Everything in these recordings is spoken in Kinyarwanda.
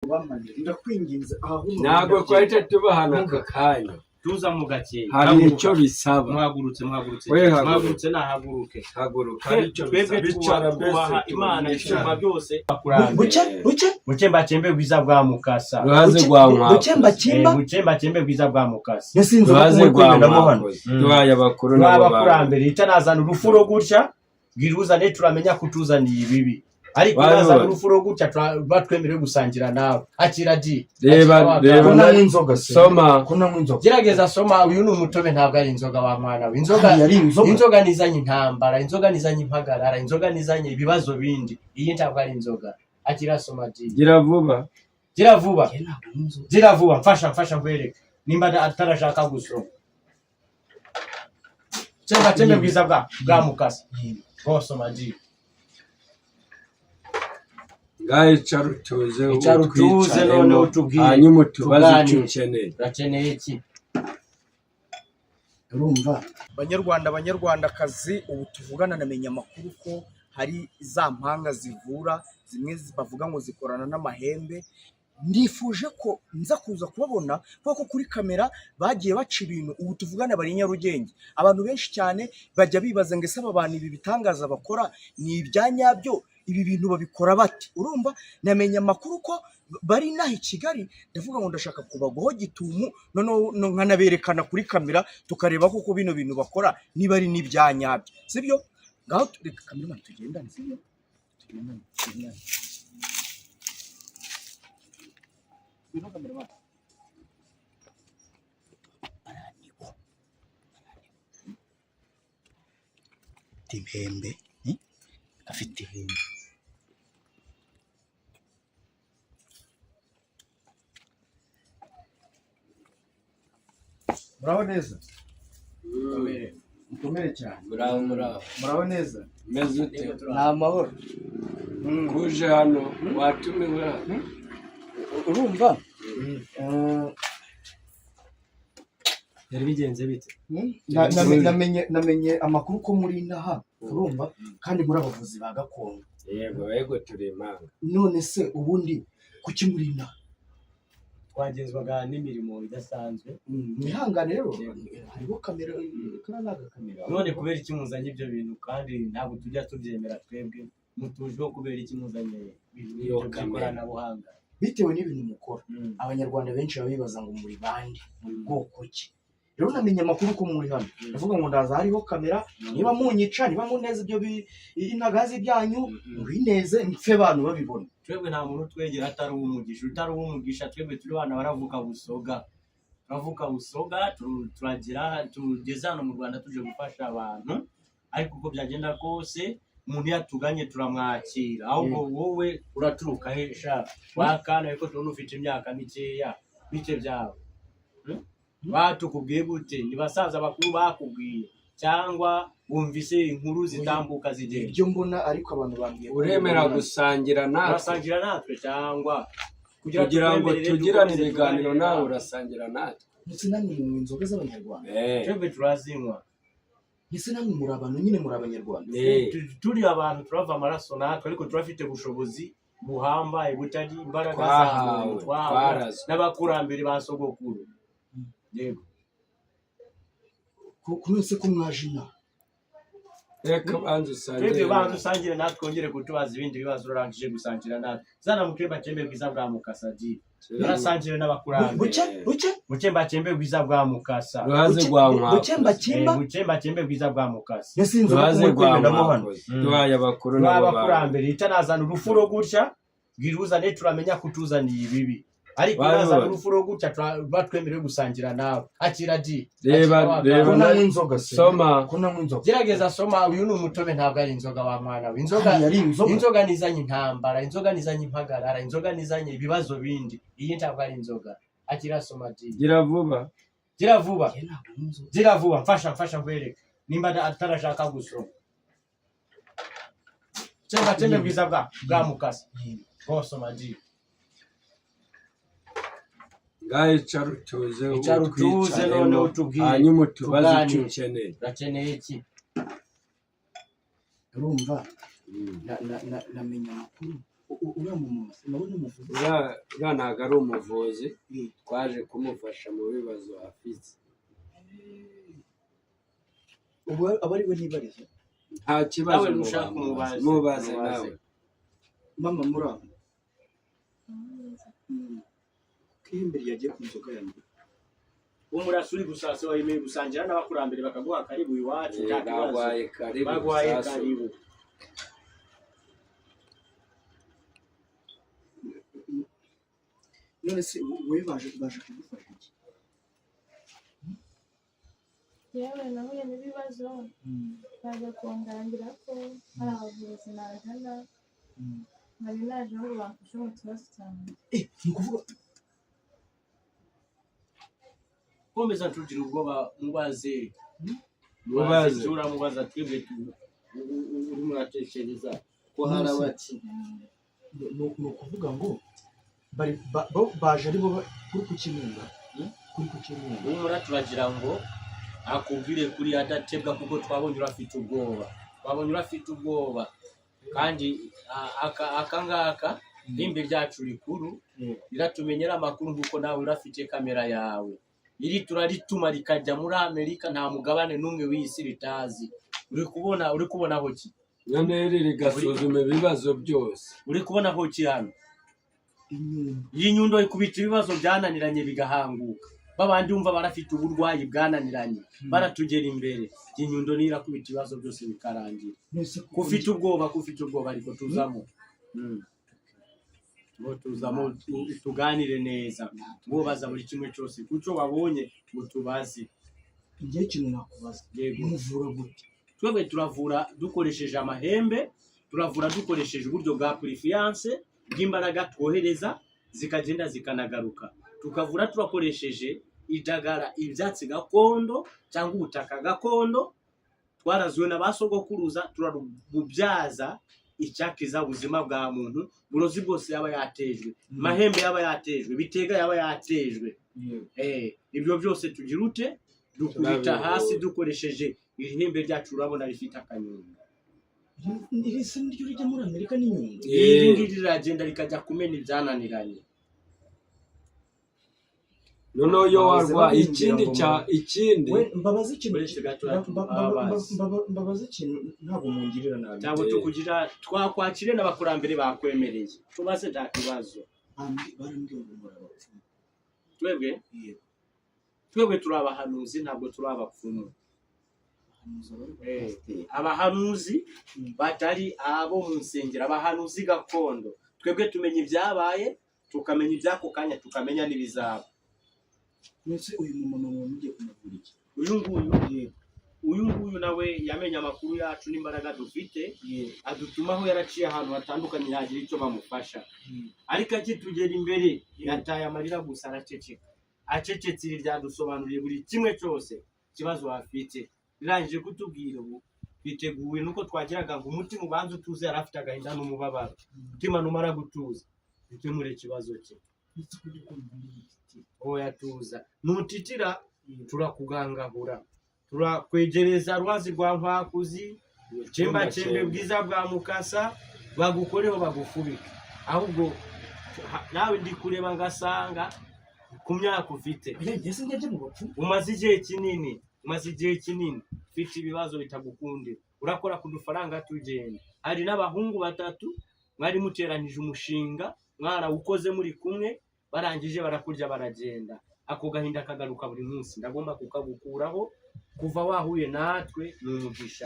wamanje ndakwinginze aho ntabwo kwahita tubahana aka kanya tuza mu gake hari icyo bisaba muhagurutse nahaguruke haguruka icyo bisaba twubaha Imana isumba byose buke mbakembe bwiza bwa mukasa ruhaze rwa mwakoze buke mbakembe bwiza bwa mukasa ruhaze rwa mwakoze duhaye abakuru n'abakurambere itanazana urufuro gutya bwiruzane turamenya kutuzaniye ibibi ariko nazana urufuro gutya batwemereye gusangira nawe akira di reba inzoga soma gerageza soma uyu ni umutobe ntabwo ari inzoga wa mwana we inzoga nizanye intambara inzoga nizanye impagarara inzoga nizanye ibibazo bindi iyi ntabwo ari inzoga akira soma di gira vuba mfasha nkwereke nimba atarashaka gusoma tembe bwiza bwa mukasa soma di ngaho icarutuze none utubwire hanyuma tubaze icyo ukeneye urakeneye iki urumva banyarwandakazi ubu tuvugana namenye amakuru ko hari za mpanga zivura zimwe bavuga ngo zikorana n'amahembe ndifuje ko nza kuza kubabona kuko kuri kamera bagiye baca ibintu ubu tuvugana bari Nyarugenge abantu benshi cyane bajya bibaza ngo ese aba bantu ibi bitangaza bakora ni ibyanyabyo ibi bintu babikora bati urumva namenye amakuru ko bari nahi Kigali ndavuga ngo ndashaka kubagwaho gitumu none nkanaberekana kuri kamera tukareba koko bino bintu bakora niba ari n'ibyanyabyo sibyo ngaho tureka kamera tugendane sibyo tugendane Timpembe afite ihembe muraho neza mukomere cyane muraho neza meze ute nta mahoro kuje hano watumiwe urumva yari bigenze bite namenye amakuru ko muri inaha urumva kandi muri abavuzi ba gakondo yego turi impanga none se ubundi kuki muri inaha twagenzwaga n'imirimo idasanzwe mwihangane rero hariho kamera none kubera iki muzanye ibyo bintu kandi ntabwo tujya tubyemera twebwe mutujweho kubera iki muzanye ibintu by'ikoranabuhanga bitewe n'ibintu mukora abanyarwanda benshi baba bibaza ngo muri bande muri bwoko ki rero namenye amakuru ko muri hano ndavuga ngo ndaza hariho kamera niba munyica niba muneza ibyo intagazi byanyu bineze mpfe abantu babibona twebwe nta muntu twegera atari umugisha twebwe turi bana baravuka busoga turagira tugeze hano mu Rwanda tuje gufasha abantu ariko uko byagenda kose umuntu yatuganye turamwakira ahubwo wowe uraturuka hesha wakana ariko tubona ufite imyaka mikeya bike byawe batukubwiye gute ni basaza bakuru bakubwiye cyangwa wumvise inkuru zitambuka zigenda ibyo mbona ariko abantu bambwiye uremera gusangira natwe cyangwa kugira ngo tugirane ibiganiro nawe urasangira natwe ndetse namwe mu inzoga z'abanyarwanda twebwe turazinywa ndetse namwe muri abantu nyine muri abanyarwanda turi abantu turava amaraso natwe ariko turafite ubushobozi buhambaye butari imbaraga zawe n'abakurambere ba sogokuru yego kunese ko mwajina reka banzu usangire natwe twongere kutubaza ibindi bibazo urangije gusangira natwe zana mukemba cembe bwiza bwa mukasa di urasangire n'abakurambere mukemba cembe bwiza bwa mukasa ruhaze rwa mwakoze mukemba cembe bwiza bwa mukasa ruhaze rwa mwakoze duhaye abakuru n'abakurambere itanazana urufuro gutya bwiruzane turamenya kutuzaniye ibibi ariko nazana urufuro gutya batwemereye gusangira nawe akira di reba inzoga soma gerageza soma uyu ni umutobe ntabwo ari inzoga wa mwana we inzoga nizanye intambara inzoga nizanye impagarara inzoga nizanye ibibazo bindi iyi ntabwo ari inzoga akira soma di gira vuba mfasha nkwereke nimba atarashaka gusoma tembe bwiza bwa mukasa soma di ngaho icarutuze none utubwire hanyuma tubaze icyo ukeneye urakeneye iki urumva namenye amakuru uriya mumama nawe ni umuvuzi uriya ntabwo ari umuvuzi twaje kumufasha mu bibazo afite ubu aba ari we nibariza nta kibazo mubaze nawe mama muraho imbere yagiye ku nzoga yanjye umurasi uri gusasa wemeye gusangira n'abakurambere bakaguha karibu iwacu bagwaye karibu none se wowe baje kugufasha iki yewe nahuye n'ibibazo baje kundangira ko hari abavuzi najana nkari naje ngo bamfashe mu kibazo cyanjye ni ukuvuga komeza tugira ubwoba mubaze uramubaza twebwe uri muratekereza ko hari abaki ni ukuvuga ngo baje ari bo kuri kukinunga umura turagira ngo akubwire kuri adatebwa kuko twabonye urafite ubwoba kandi akangaka rimbi ryacu rikuru riratumenyera amakuru kuko nawe urafite kamera yawe iri turarituma rikajya muri Amerika nta mugabane n'umwe w'isi ritazi uri kubona aho ki none rigasuzuma ibibazo byose uri kubona aho ki hano iyi nyundo ikubita ibibazo byananiranye bigahanguka babandi umva barafite uburwayi bwananiranye baratugera imbere iyi nyundo nirakubita ibibazo byose bikarangira kufite ubwoba ariko tuzamo ngo tuzamo tuganire neza ngo baza buri kimwe cyose kuco babonye ngo tubazi igihe kintu nakubaza muvura gute twebwe turavura dukoresheje amahembe turavura dukoresheje uburyo bwa purifiance bw'imbaraga twohereza zikagenda zikanagaruka tukavura turakoresheje idagara ibyatsi gakondo cyangwa ubutaka gakondo twarazwe na basogokuruza turarububyaza icyakiza ubuzima bwa muntu burozi bwose yaba yatejwe mahembe yaba yatejwe bitega yaba yatejwe ibyo byose tugira ute dukubita hasi dukoresheje ihembe ryacu urabona rifite akanyundo iri se niryo rijya muri Amerika n'inyundo iri ngiri riragenda rikajya kumena ibyananiranye noneho yo warwaye ikindi mbabaza ikintu ntabwo mungirira nabi cyangwa tukugira twakwakire n'abakurambere bakwemereye tubaze nta kibazo twebwe turi abahanuzi ntabwo turi abapfumu abahanuzi batari abo mu nsengero abahanuzi gakondo twebwe tumenya ibyabaye tukamenya iby'ako kanya tukamenya n'ibizaba mwese uyu mumama mugiye kumuvura iki uyu nguyu nawe yamenye amakuru yacu n'imbaraga dufite adutumaho yaraciye ahantu hatandukanye yagira icyo bamufasha ariko akitugera imbere yataye amarira gusa acecetse iri ryadusobanuriye buri kimwe cyose ikibazo afite rirangije kutubwira ubu twiteguye nuko twagiraga ngo umutima ubanze utuze yari afite agahinda n'umubabaro umutima numara gutuza dukemure ikibazo cye oya tuza nutitira turakugangahura turakwegereza rwazi rwa nkwakuzi chemba bwiza bwa mukasa bagukoreho bagufubika ahubwo nawe ndi kureba ngasanga ku myaka ufite umaze igihe kinini ufite ibibazo bitagukunde urakora ku dufaranga tugenda hari n'abahungu batatu mwari muteranije umushinga mwarawukoze muri kumwe barangije barakurya baragenda ako gahinda kagaruka buri munsi ndagomba kukagukuraho kuva wahuye natwe n'umugisha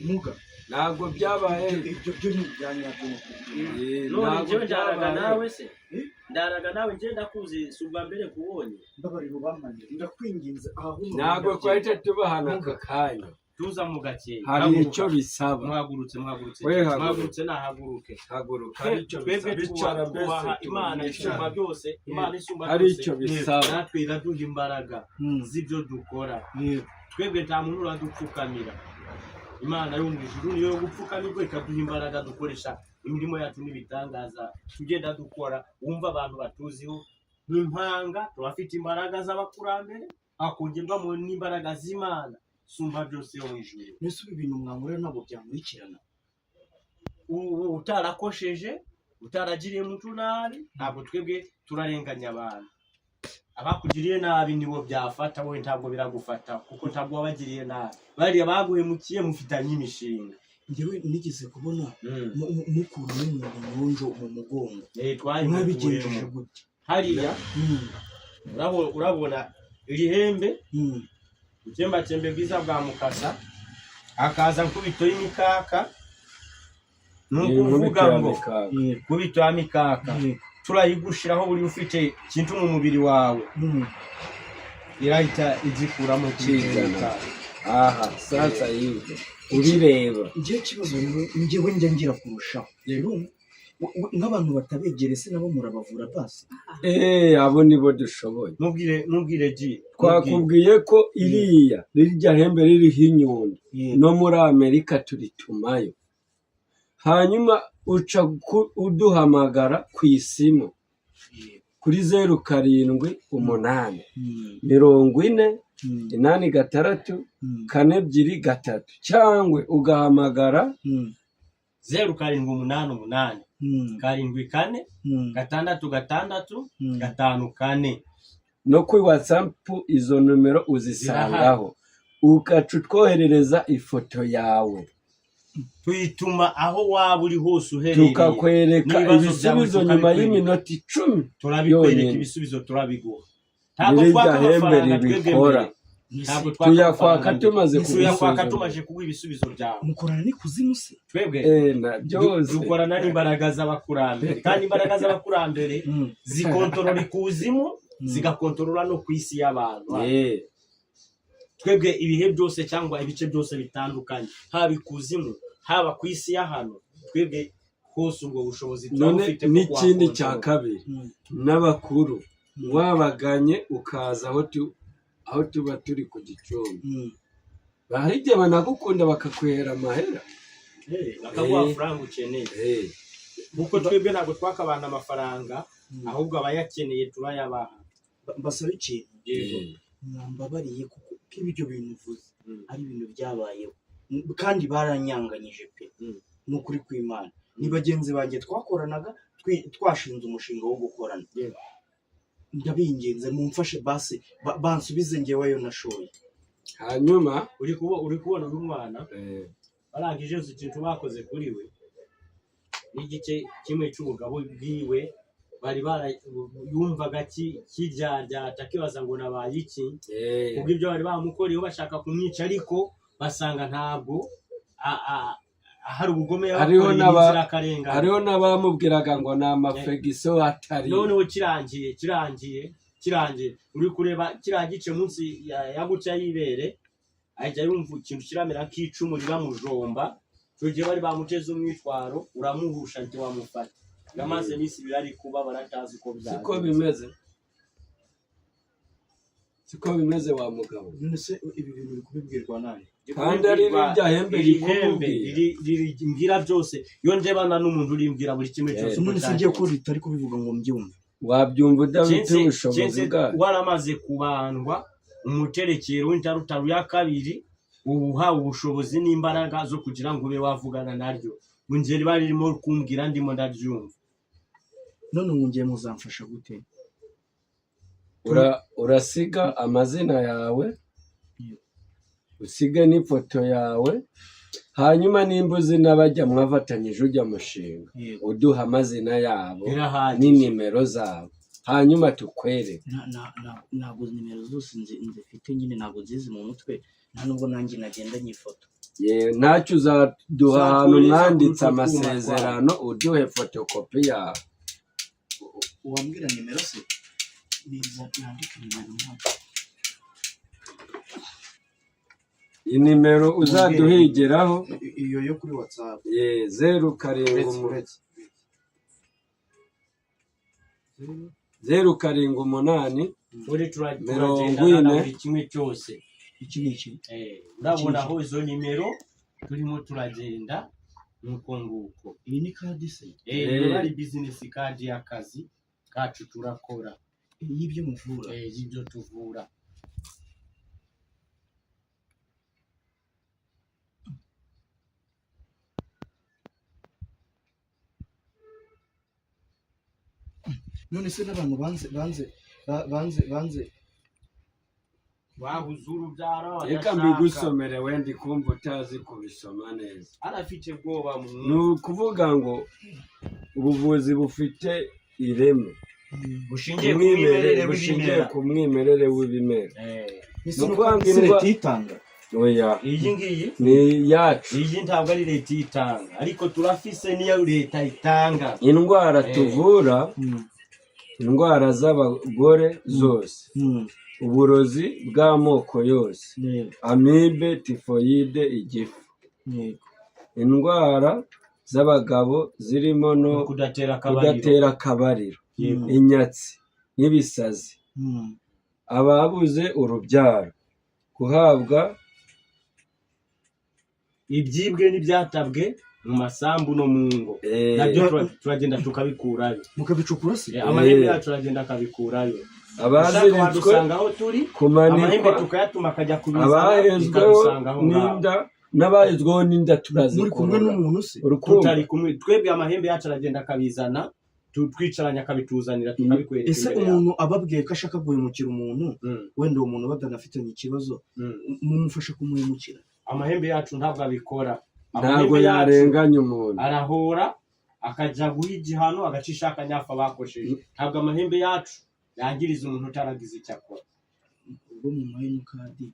muga ntabwo byabaye ibyo byo ntibyanyabyo none njyewe ndaraga nawe njye ndakuzi subwa mbere kubonye mbabariro bamanje ndakwinginze ahahuru ntabwo twahita tubahana aka kanya tuza mu gakeye hari icyo bisaba mwagurutse nahaguruke twebwe twubaha imana isumba byose imana isumba byose hari icyo bisaba natwe iraduha imbaraga z'ibyo dukora twebwe nta muntu uradupfukamira imana yo mu ijuru niyo yo gupfukamirwa ikaduha imbaraga dukoresha imirimo yacu n'ibitangaza tugenda dukora wumva abantu batuziho nk'impanga turafite imbaraga z'abakurambere hakongerwamo n'imbaraga z'imana sumba byose yo mu ijuru mbese ibi bintu mwamurira ntabwo byamurikirana utarakosheje utaragiriye muntu nabi ntabwo twebwe turarenganya abantu. Abakugiriye nabi nibo byafata, wowe ntabwo biragufata kuko ntabwo wabagiriye nabi. Bariya baguhemukiye mufitanye imishinga. Njyewe nigeze kubona mukuru n'umuntu mu mugongo. Mwabigenjeje gute? Hariya urabona iri hembe ukembe bwiza bwa mukasa akaza nkubito y'imikaka nukuvuga ngo kubito y'imikaka turayigushiraho buri ufite kintu mu mubiri wawe irahita izikuramo kizana. Aha sasa yibyo ubireba ngiye kibazo njyewe ngira kurushaho rero nk'abantu batabegere se nabo murabavura basi. Abo nibo dushoboye. Mubwire ji twakubwiye ko rirya hembe ririho inyundo no muri Amerika turitumayo, hanyuma uca uduhamagara ku isimu kuri 07 8 40 8 6 4 3 cyangwa ugahamagara 0788 74 6 5 no kuri WhatsApp izo numero uzisangaho ukacu twoherereza ifoto yawe tuyituma aho waba uri hose uherereye tukakwereka ibisubizo nyuma y'iminota 10 turabikwereka ibisubizo turabiguha. Ntabwo twakamafaranga twebwe tuyakwaka tumaze kuguha ibisubizo byawe. Mukorana ni kuzimu se twebwe byose dukorana n'imbaraga z'abakurambere kandi imbaraga z'abakurambere zikontorora ikuzimu zigakontorora no kwisi y'abantu. Twebwe ibihe byose cyangwa ibice byose bitandukanye haba ikuzimu haba kwisi y'ahano twebwe hose ubwo bushobozi turabufite. N'ikindi cya kabiri n'abakuru wabaganye ukaza aho tuba turi ku Gicumbi bahijye banagukunda bakakwera amahera bakaguha amafaranga ukeneye kuko twebwe ntabwo twakabana amafaranga ahubwo abayakeneye turayabaha. Mbasaba ikintu mwambabariye kuko ibyo bintu uvuze ari ibintu byabayeho kandi baranyanganyije pe n'ukuri kw'Imana. Ni bagenzi banjye twakoranaga twashinze umushinga wo gukorana. Ndabingenze mumfashe basi bansubize ngeweyo nashoye. Hanyuma uri kubona umwana barangije ikintu bakoze kuri we n'igice kimwe cy'ubugabo bwiwe bari yumvaga kijyarya atakibaza ngo nabaye iki ubwo ibyo bari bamukoreyeho bashaka kumwica ariko basanga ntabwo hari ubugome hariho n'abamubwiraga ngo ni amafegiso atari. Noneho kirangiye uri kureba kiriya gice munsi yaguca y'ibere ajya yumva ikintu kiramera nk'icumu riramujomba. Icyo gihe bari bamuteze umwitwaro uramuhusha ntiwamufata yamaze n'isi birari kuba baratazi ko byaje. Siko bimeze wa mugabo. None se ibi bintu biri kubibwirwa nani? Kandi ari rirya hembe ngira byose iyo njebana n'umuntu urimbwira buri kimwe cyose. None se ngiye ko ritari kubivuga ngo mbyumve. Wabyumva udafite ubushobozi bwawe. Waramaze kubandwa umuterekero w'intarutaru ya kabiri ubuha ubushobozi n'imbaraga zo kugira ngo ube wavugana naryo. Ngeri barimo kumbwira ndimo ndabyumva. None ngiye muzamfasha gute? Urasiga amazina yawe usiga n'ifoto yawe hanyuma nimbuzi n'abajya mwafatanyije ujya mushinga uduha amazina yabo n'inimero zabo hanyuma tukwereke. Ntabwo nimero zose nzifite nyine ntabwo zizi mu mutwe nta nubwo nanjye nagenda nyifoto. Ntacyo uzaduha ahantu mwanditse amasezerano uduhe fotokopi yawe. Wambwira nimero se niza nandika nimero ntabwo inimero uzaduhigiraho iyo yo kuri WhatsApp 07 uri turagenda buri kimwe cyose iki urabona aho izo nimero turimo turagenda nuko nguko. Iyi ni kadi se ari business card y'akazi kacu turakora y'ibyo muvura y'ibyo tuvura. none se n'abantu banze wabuze urubyaro reka mbigusomere wendi kumva utazi kubisoma neza. arafite bwoba ni ukuvuga ngo ubuvuzi bufite ireme bushingiye ku mwimerere w'ibimera. ni ukuvuga ngo leta itanga oya iyi ngiyi ni yacu. iyi ntabwo ari leta itanga ariko turafise niyo leta itanga. indwara tuvura indwara z'abagore zose, uburozi bw'amoko yose, amibe, tifoyide, igifu, indwara z'abagabo zirimo no kudatera akabariro, inyatsi n'ibisazi, ababuze urubyaro, guhabwa ibyibwe n'ibyatabwe mu masambu no mu ngo, nabyo turagenda tukabikurayo. mukabicukura se? amahembe yacu turagenda akabikurayo. abaziritswe ku manimba, tukayatuma akajya kubizana, abahezweho n'inda n'abahezweho n'inda muri kumwe n'umuntu se? tutari kumwe, twebwe amahembe yacu aragenda akabizana, twicaranya akabituzanira tukabikwereka. ese umuntu ababwiye ko ashaka guhemukira umuntu, wenda uwo muntu batanafitanye ikibazo, mumufasha kumuhemukira? amahembe yacu ntabwo abikora. ntabwo yarenganya umuntu, arahora akajya guha igihano, agacisha akanyafa bakosheje. ntabwo amahembe yacu yangiriza umuntu utaragize icyo akora. ubwo mu mahemukadi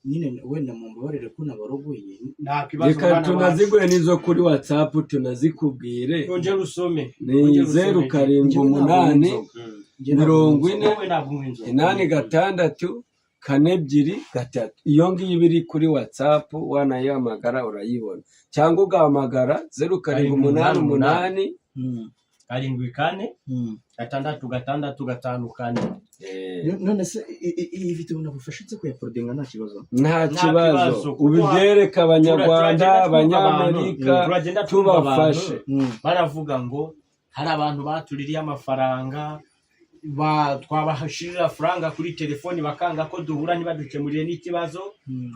nyine wenda mumbabarire ko nabarogoye, nta kibazo. reka tunaziguhe n'izo kuri WhatsApp tunazikubwire. yongera usome ni 078 iyo ngiyo iri kuri WhatsApp wanayihamagara urayibona, cyangwa ugahamagara 0788 746 none se iyi video nagufashitse kuyaporodinga nta kibazo? nta kibazo, ubibyereka abanyarwanda, abanyamerika, tubafashe. baravuga ngo hari abantu batuririye amafaranga, twabashirira faranga kuri telefoni bakanga ko duhura ntibadukemurire n'ikibazo.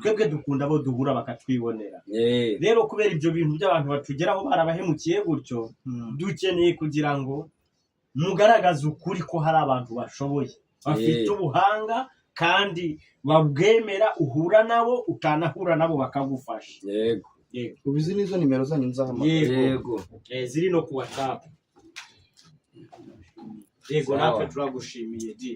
twebwe dukunda abo duhura bakatwibonera. rero kubera ibyo bintu by'abantu batugeraho barabahemukiye gutyo, dukeneye kugira ngo mugaragaze ukuri ko hari abantu bashoboye, bafite ubuhanga kandi babwemera. uhura nabo utanahura nabo bakagufasha. yego ubu izi nizo nimero zanyu nzahamagara? yego ziri no ku WhatsApp. yego natwe turagushimiye di.